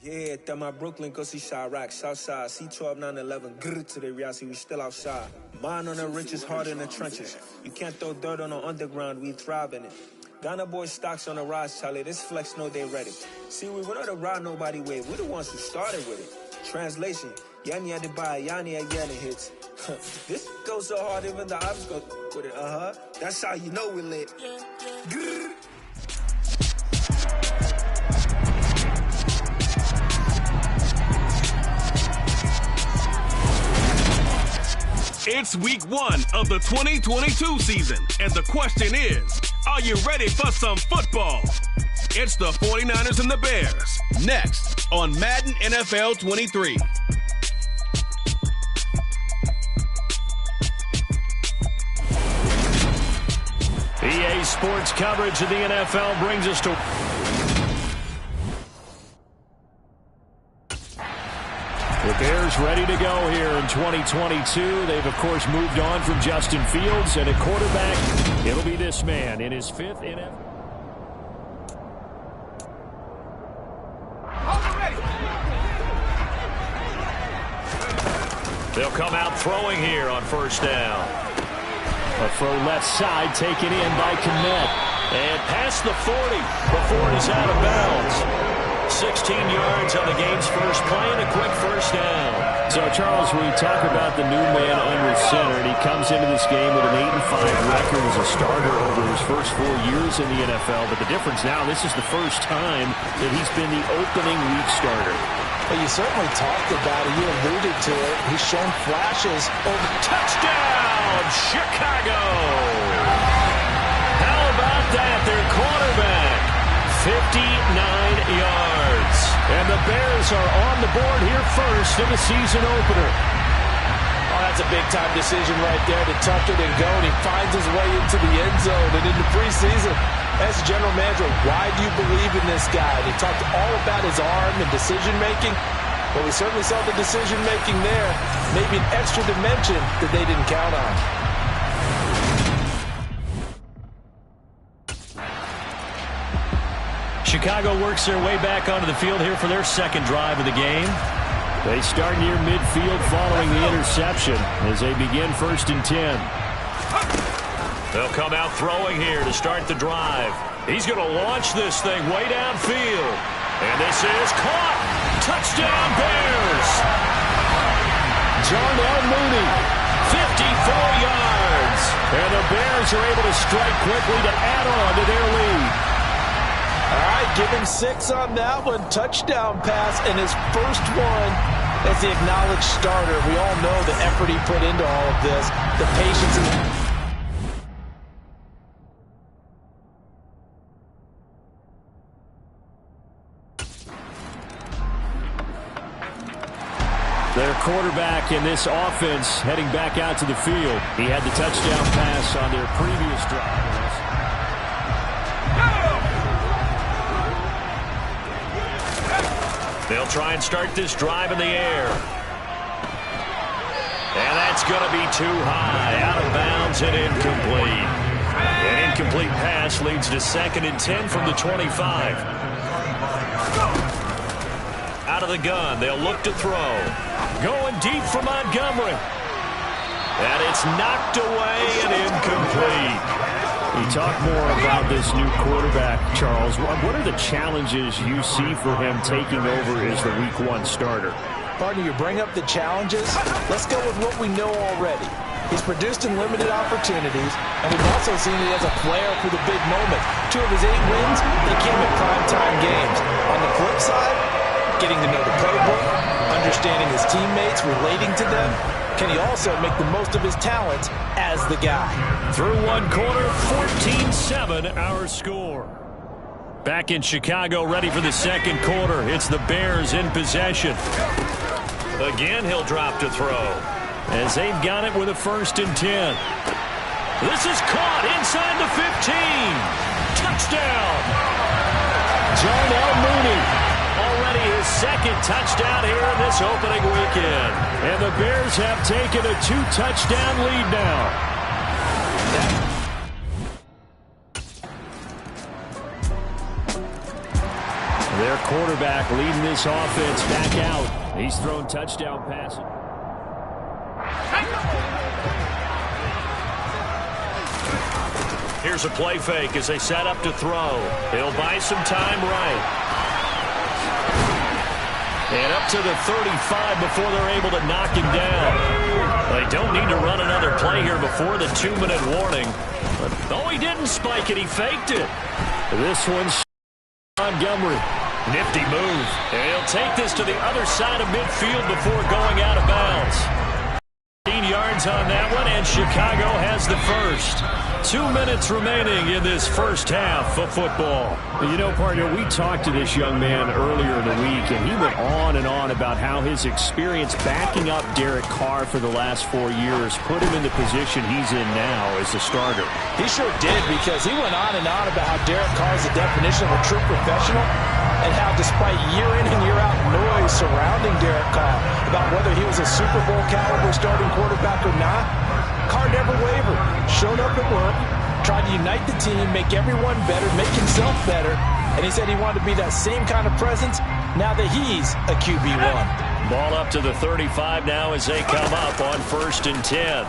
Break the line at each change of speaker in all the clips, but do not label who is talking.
Yeah, that my Brooklyn, go see Chirac, Southside, C12, 911, grrr to the Riasi, we still outside. Mine on the riches, hard in the trenches. You can't throw dirt on the underground, we thrive in it. Ghana boys stocks on the rise, Charlie, this flex know they ready. See, we went on the ride nobody wave, we the ones who started with it. Translation, Yanni had to buy, Yanni again hits. This goes so hard, even the ops go with it, That's how you know we lit. Grrr.
It's week 1 of the 2022 season, and the question is, are you ready for some football? It's the 49ers and the Bears, next on Madden NFL 23.
EA Sports coverage of the NFL brings us to... The Bears ready to go here in 2022. They've, of course, moved on from Justin Fields. And at quarterback, it'll be this man in his 5th NFL. They'll come out throwing here on first down. A throw left side taken in by Kmet. And past the 40 before it is out of bounds. 16 yards on the game's first play and a quick first down. So, Charles, we talk about the new man under center, and he comes into this game with an 8-5 record as a starter over his first 4 years in the NFL. But the difference now, this is the first time that he's been the opening week starter.
Well, you certainly talked about it. You alluded to it. He's shown flashes over touchdown, Chicago. How about that? Their quarterback, 59 yards. And the Bears are on the board here first in the season opener. Oh, that's a big-time decision right there to tuck it and go. And he finds his way into the end zone and into preseason. As general manager, why do you believe in this guy? And he talked all about his arm and decision-making. Well, we certainly saw the decision-making there. Maybe an extra dimension that they didn't count on.
Chicago works their way back onto the field here for their second drive of the game. They start near midfield following the interception as they begin 1st and 10. They'll come out throwing here to start the drive. He's going to launch this thing way downfield. And this is caught. Touchdown Bears. Darnell Mooney, 54 yards. And the Bears are able to strike quickly to add on to their lead. All right, give him 6 on that one. Touchdown pass, and his first one as the acknowledged starter. We all know the effort he put into all of this, the patience. Their quarterback in this offense heading back out to the field. He had the touchdown pass on their previous drive. They'll try and start this drive in the air. And that's going to be too high. Out of bounds and incomplete. An incomplete pass leads to 2nd and 10 from the 25. Out of the gun, they'll look to throw. Going deep for Montgomery. And it's knocked away and incomplete. You talk more about this new quarterback, Charles. What are the challenges you see for him taking over as the Week 1 starter? Partner, you bring up the challenges. Let's go with what we know already. He's produced in limited opportunities, and we've also seen he has a flair for the big moment. 2 of his 8 wins, they came in primetime games. On the flip side, getting to know the playbook, understanding his teammates, relating to them. Can he also make the most of his talents as the guy? Through 1 quarter, 14-7 our score. Back in Chicago, ready for the 2nd quarter. It's the Bears in possession. Again, he'll drop to throw. As they've got it with a 1st and 10. This is caught inside the 15. Touchdown. Darnell Mooney. Already his 2nd touchdown here in this opening weekend. And the Bears have taken a 2-touchdown lead now. Their quarterback leading this offense back out. He's thrown touchdown passes. Here's a play fake as they set up to throw. He'll buy some time right. And up to the 35 before they're able to knock him down. They don't need to run another play here before the 2-minute warning. Oh, he didn't spike it. He faked it. This one's Montgomery. Nifty move. And he'll take this to the other side of midfield before going out of bounds. 15 yards on that one, and Chicago has the first. 2 minutes remaining in this first half of football. You know, partner, we talked to this young man earlier in the week, and he went on and on about how his experience backing up Derek Carr for the last 4 years put him in the position he's in now as the starter.
He sure did, because he went on and on about how Derek Carr is the definition of a true professional, and how despite year in and year out noise surrounding Derek Carr about whether he was a Super Bowl caliber starting quarterback or not, Carr never wavered, showed up at work, tried to unite the team, make everyone better, make himself better, and he said he wanted to be that same kind of presence now that he's a QB1.
Ball up to the 35 now as they come up on 1st and 10.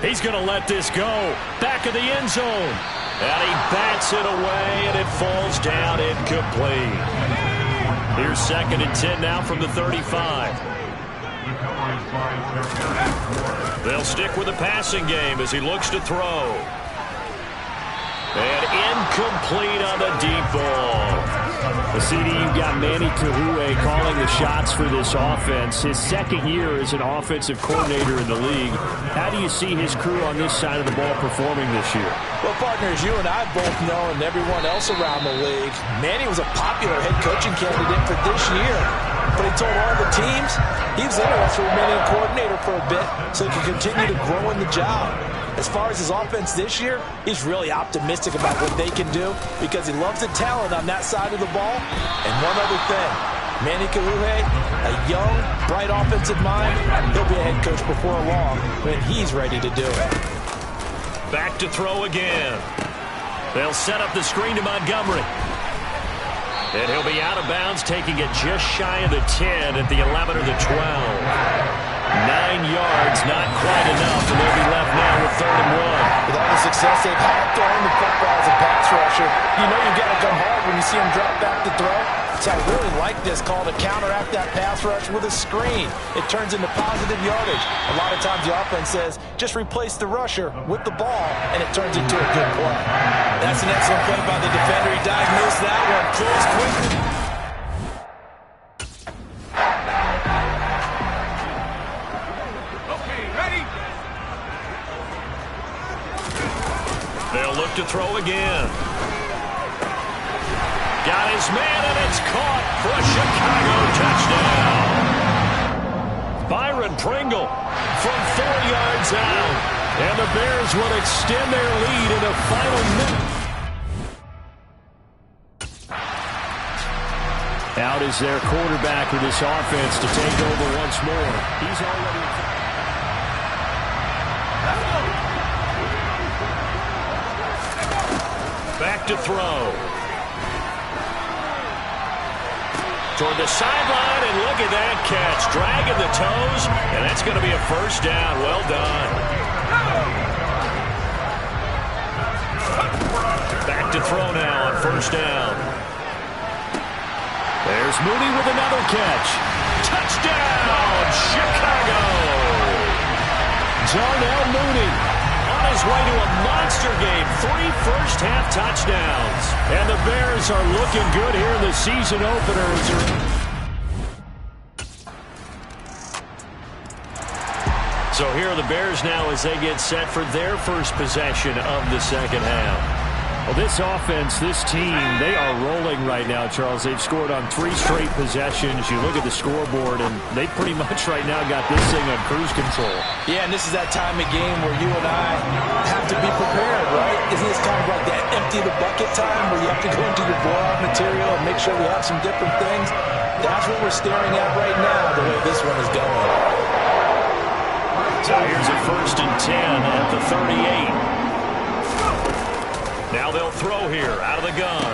He's going to let this go. Back of the end zone. And he bats it away, and it falls down incomplete. Here's 2nd and 10 now from the 35. They'll stick with the passing game as he looks to throw. And incomplete on the deep ball. CD, you've got Manny Kahue calling the shots for this offense. His 2nd year as an offensive coordinator in the league. How do you see his crew on this side of the ball performing this year?
Well, partners, you and I both know, and everyone else around the league, Manny was a popular head coaching candidate for this year. But he told all the teams he was interested in remaining a coordinator for a bit so he could continue to grow in the job. As far as his offense this year, he's really optimistic about what they can do because he loves the talent on that side of the ball. And one other thing, Manny Kahue, a young, bright offensive mind, he'll be a head coach before long when he's ready to do it.
Back to throw again. They'll set up the screen to Montgomery. And he'll be out of bounds, taking it just shy of the 10 at the 11 or the 12. 9 yards, not quite enough, and they'll be left now with 3rd and 1.
With all the success they've had throwing the football as a pass rusher, you know you've got to come hard when you see him drop back to throw. So I really like this call to counteract that pass rush with a screen. It turns into positive yardage. A lot of times the offense says, just replace the rusher with the ball, and it turns into a good play. That's an excellent play by the defender. He diagnosed that one. Close quickly.
They'll look to throw again. Got his man, and it's caught for a Chicago touchdown. Byron Pringle from 4 yards out. And the Bears will extend their lead in the final minute. Out is their quarterback with this offense to take over once more. He's already... Back to throw. Toward the sideline, and look at that catch. Dragging the toes, and that's going to be a first down. Well done. Back to throw now on 1st down. There's Mooney with another catch. Touchdown, Chicago. Darnell Mooney on his way to a monster game. 3 first-half touchdowns. And the Bears are looking good here in the season openers. So here are the Bears now as they get set for their first possession of the 2nd half. Well, this offense, this team, they are rolling right now, Charles. They've scored on 3 straight possessions. You look at the scoreboard, and they pretty much right now got this thing on cruise control.
Yeah, and this is that time of game where you and I have to be prepared, right? Isn't this kind of like that empty the bucket time where you have to go into your blowout material and make sure we have some different things? That's what we're staring at right now, the way this one is going.
So here's a 1st and 10 at the 38. Now they'll throw here out of the gun.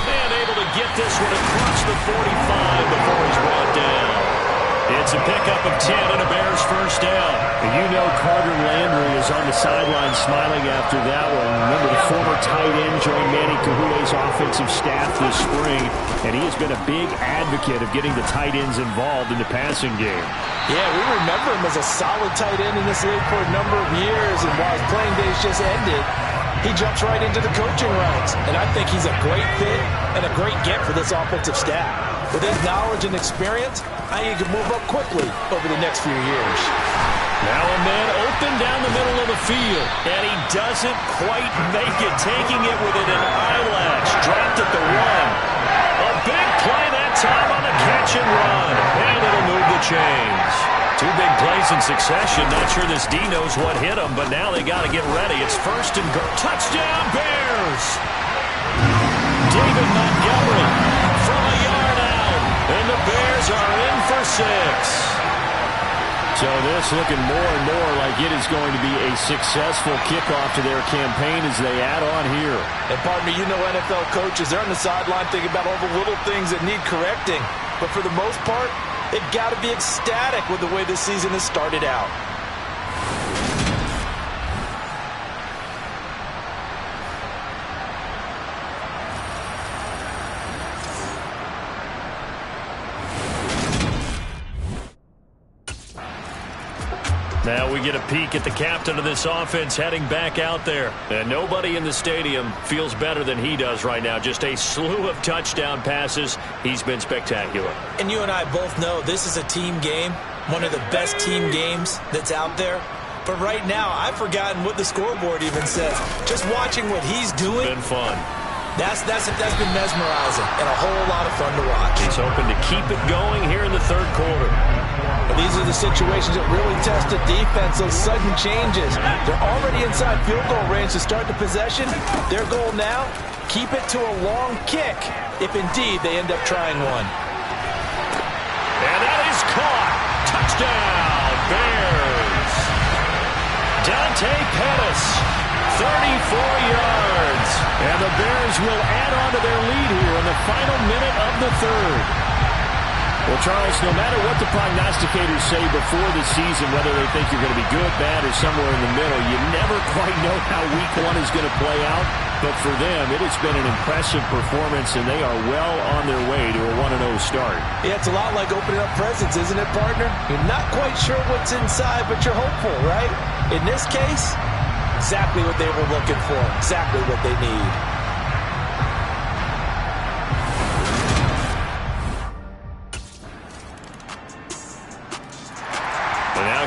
And able to get this one across the 45 before he's brought down. It's a pickup of 10 and a Bears first down.
You know Carter Landry is on the sideline smiling after that one. Remember, the former tight end joined Manny Kahu'e's offensive staff this spring, and he has been a big advocate of getting the tight ends involved in the passing game.
Yeah, we remember him as a solid tight end in this league for a number of years, and while his playing days just ended, he jumps right into the coaching ranks. And I think he's a great fit and a great get for this offensive staff. With his knowledge and experience, I think he can move up quickly over the next few years.
Now a man open down the middle of the field, and he doesn't quite make it, taking it within an eyelash. Dropped at the 1. A big play that time on the catch and run, and it'll move the chains. 2 big plays in succession. Not sure this D knows what hit him, but now they got to get ready. It's first and goal. Touchdown, Bears! David Montgomery from a yard out, and the Bears are in for 6.
So this looking more and more like it is going to be a successful kickoff to their campaign as they add on here.
And pardon me, you know NFL coaches, they're on the sideline thinking about all the little things that need correcting. But for the most part, they've got to be ecstatic with the way this season has started out.
Now we get a peek at the captain of this offense heading back out there. And nobody in the stadium feels better than he does right now. Just a slew of touchdown passes. He's been spectacular.
And you and I both know this is a team game, one of the best team games that's out there. But right now, I've forgotten what the scoreboard even says. Just watching what he's doing.
Been fun.
That's been mesmerizing and a whole lot of fun to watch.
He's hoping to keep it going here in the third quarter.
But these are the situations that really test the defense, those sudden changes. They're already inside field goal range to start the possession. Their goal now, keep it to a long kick, if indeed they end up trying one.
And that is caught. Touchdown, Bears. Dante Pettis, 34 yards. And the Bears will add on to their lead here in the final minute of the third. Well, Charles, no matter what the prognosticators say before the season, whether they think you're going to be good, bad, or somewhere in the middle, you never quite know how week 1 is going to play out. But for them, it has been an impressive performance, and they are well on their way to a 1-0 start.
Yeah, it's a lot like opening up presents, isn't it, partner? You're not quite sure what's inside, but you're hopeful, right? In this case, exactly what they were looking for, exactly what they need.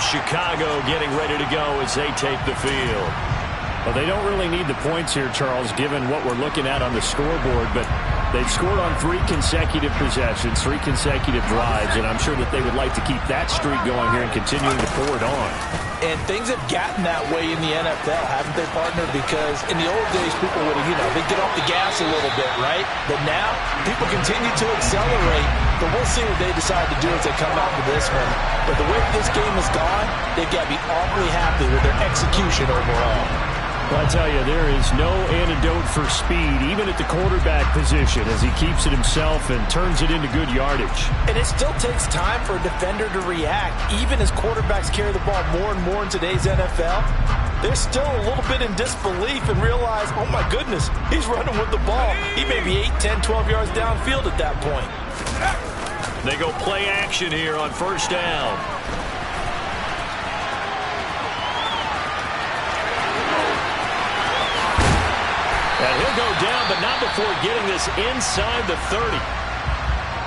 Chicago getting ready to go as they take the field.
Well, they don't really need the points here, Charles, given what we're looking at on the scoreboard, but they've scored on 3 consecutive possessions, 3 consecutive drives, and I'm sure that they would like to keep that streak going here and continuing to pour it on.
And things have gotten that way in the NFL, haven't they, partner? Because in the old days, people would have, they'd get off the gas a little bit, right? But now, people continue to accelerate. But we'll see what they decide to do as they come out for this one. But the way this game has gone, they've got to be awfully happy with their execution overall.
Well, I tell you, there is no antidote for speed, even at the quarterback position, as he keeps it himself and turns it into good yardage.
And it still takes time for a defender to react. Even as quarterbacks carry the ball more and more in today's NFL, they're still a little bit in disbelief and realize, oh my goodness, he's running with the ball. He may be 8, 10, 12 yards downfield at that point.
They go play action here on first down. And he'll go down, but not before getting this inside the 30.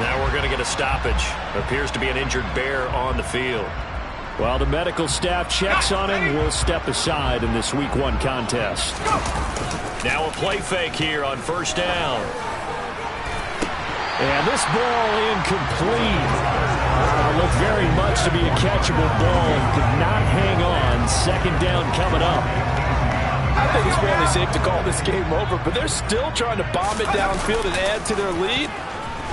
Now we're going to get a stoppage. Appears to be an injured Bear on the field.
While the medical staff checks on him, we'll step aside in this Week 1 contest.
Now a play fake here on first down.
And this ball incomplete. Looked very much to be a catchable ball and could not hang on. Second down coming up.
I think it's fairly safe to call this game over, but they're still trying to bomb it downfield and add to their lead.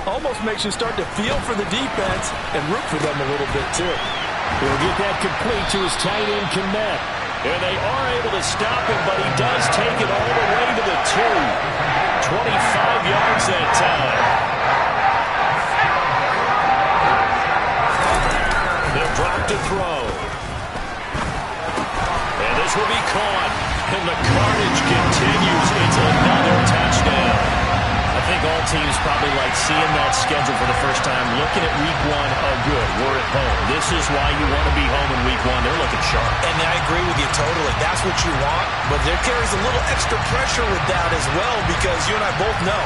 Almost makes you start to feel for the defense and root for them a little bit, too.
He'll get that complete to his tight end, Kmet.
And they are able to stop him, but he does take it all the way to the 2. 25 yards that seeing that schedule for the first time, looking at week one, oh, good, we're at home. This is why you want to be home in week one. They're looking sharp.
And I agree with you totally. That's what you want, but there carries a little extra pressure with that as well because you and I both know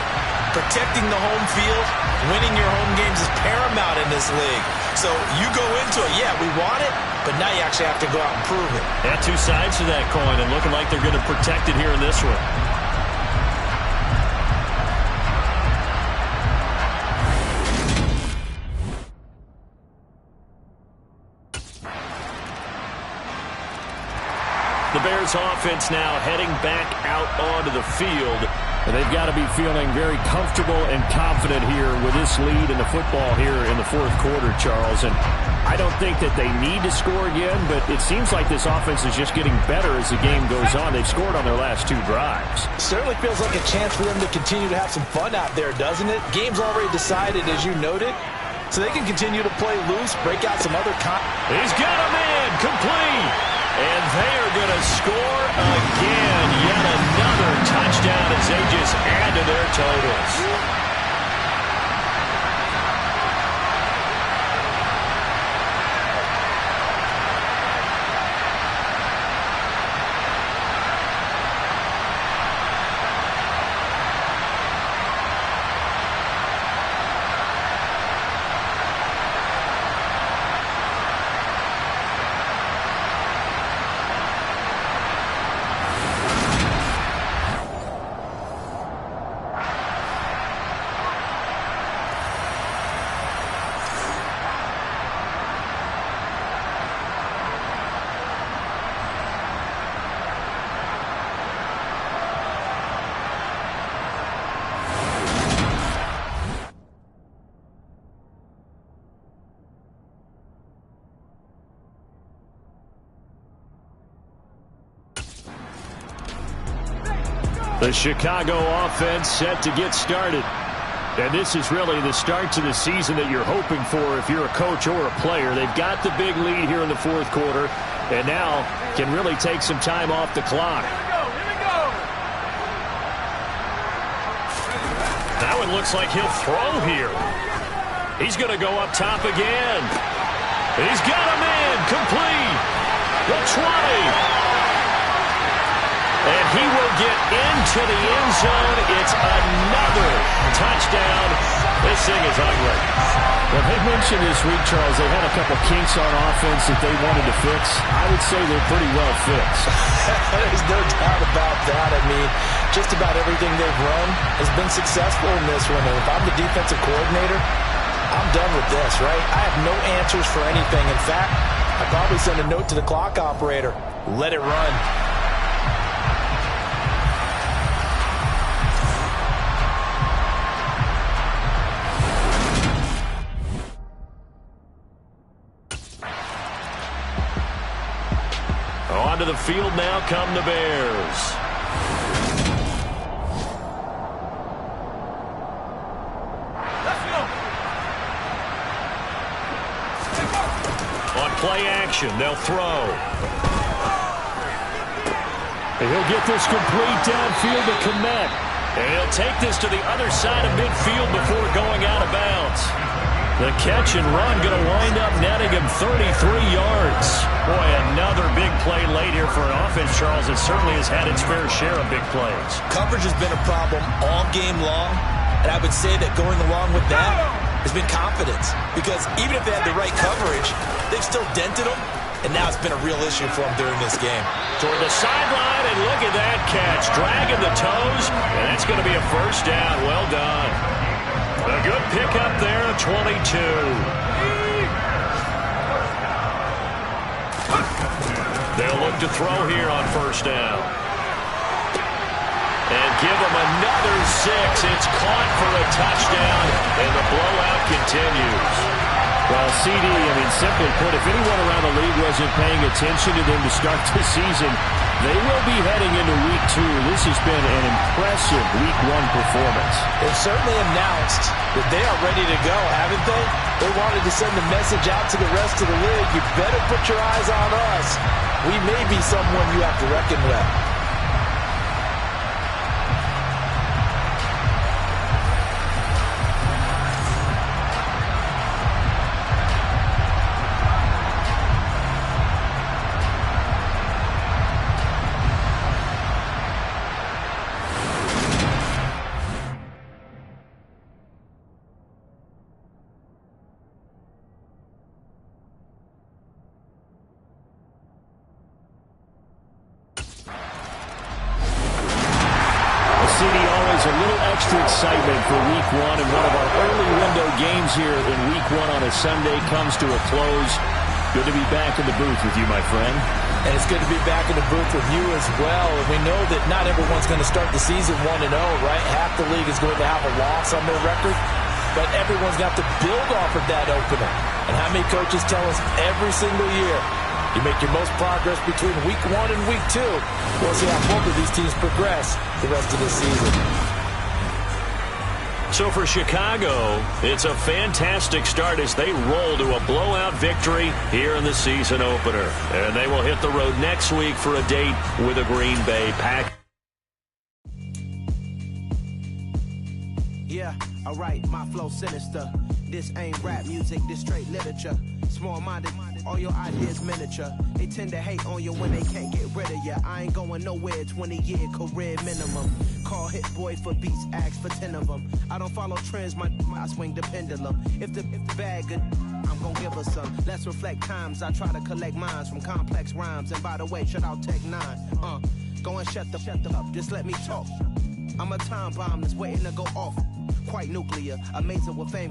protecting the home field, winning your home games is paramount in this league. So you go into it, yeah, we want it, but now you actually have to go out and prove it.
Yeah, two sides to that coin, and looking like they're going to protect it here in this one. The Bears offense now heading back out onto the field. And they've got to be feeling very comfortable and confident here with this lead in the football here in the fourth quarter, Charles. And I don't think that they need to score again, but it seems like this offense is just getting better as the game goes on. They've scored on their last two drives.
Certainly feels like a chance for them to continue to have some fun out there, doesn't it? Game's already decided, as you noted, so they can continue to play loose, break out some other...
He's got a man, complete. And they are going to score again. Yet another touchdown as they just add to their totals. The Chicago offense set to get started. And this is really the start to the season that you're hoping for if you're a coach or a player. They've got the big lead here in the fourth quarter and now can really take some time off the clock.
Here we go.
That one looks like he'll throw here. He's going to go up top again. He's got a man, complete. The 20. And he will get into the end zone. It's another touchdown. This thing is ugly.
Well, they mentioned this week, Charles, they had a couple kinks on offense that they wanted to fix. I would say they're pretty well fixed.
There's no doubt about that. I mean, just about everything they've run has been successful in this one. And if I'm the defensive coordinator, I'm done with this, right? I have no answers for anything. In fact, I'd probably send a note to the clock operator. Let it run.
Onto the field now come the Bears.
Let's go.
On play action, they'll throw. And he'll get this complete downfield to Kmet. And he'll take this to the other side of midfield before going out of bounds. The catch and run going to wind up netting him 33 yards. Boy, another big play late here for an offense, Charles, that certainly has had its fair share of big plays.
Coverage has been a problem all game long, and I would say that going along with that has been confidence. Because even if they had the right coverage, they've still dented them, and now it's been a real issue for them during this game.
Toward the sideline, and look at that catch. Dragging the toes, and that's going to be a first down. Well done. A good pickup there, 22. They'll look to throw here on first down. And give them another 6. It's caught for a touchdown, and the blowout continues.
Well, CD, simply put, if anyone around the league wasn't paying attention to them to start the season, they will be heading into Week 2. This has been an impressive Week 1 performance.
They've certainly announced that they are ready to go, haven't they? They wanted to send a message out to the rest of the league. You better put your eyes on us. We may be someone you have to reckon with.
City, always a little extra excitement for Week 1, and one of our early window games here in Week 1 on a Sunday comes to a close. Good to be back in the booth with you, my friend.
And it's good to be back in the booth with you as well. And we know that not everyone's going to start the season 1-0, right? Half the league is going to have a loss on their record. But everyone's got to build off of that opener. And how many coaches tell us every single year, you make your most progress between Week 1 and Week 2. We'll see how both of these teams progress the rest of the season.
So for Chicago, it's a fantastic start as they roll to a blowout victory here in the season opener. And they will hit the road next week for a date with the Green Bay Packers.
Yeah, alright, my flow sinister. This ain't rap music, this straight literature. Small-minded, all your ideas miniature. They tend to hate on you when they can't get rid of you. I ain't going nowhere, 20-year career minimum. Call Hit Boy for beats, ask for 10 of them. I don't follow trends, I swing the pendulum. If the bag good, I'm gonna give her some. Let's reflect times, I try to collect minds from complex rhymes. And by the way, shout out Tech 9. Go and shut the up, just let me talk. I'm a time bomb that's waiting to go off. Quite nuclear, amazing with fame.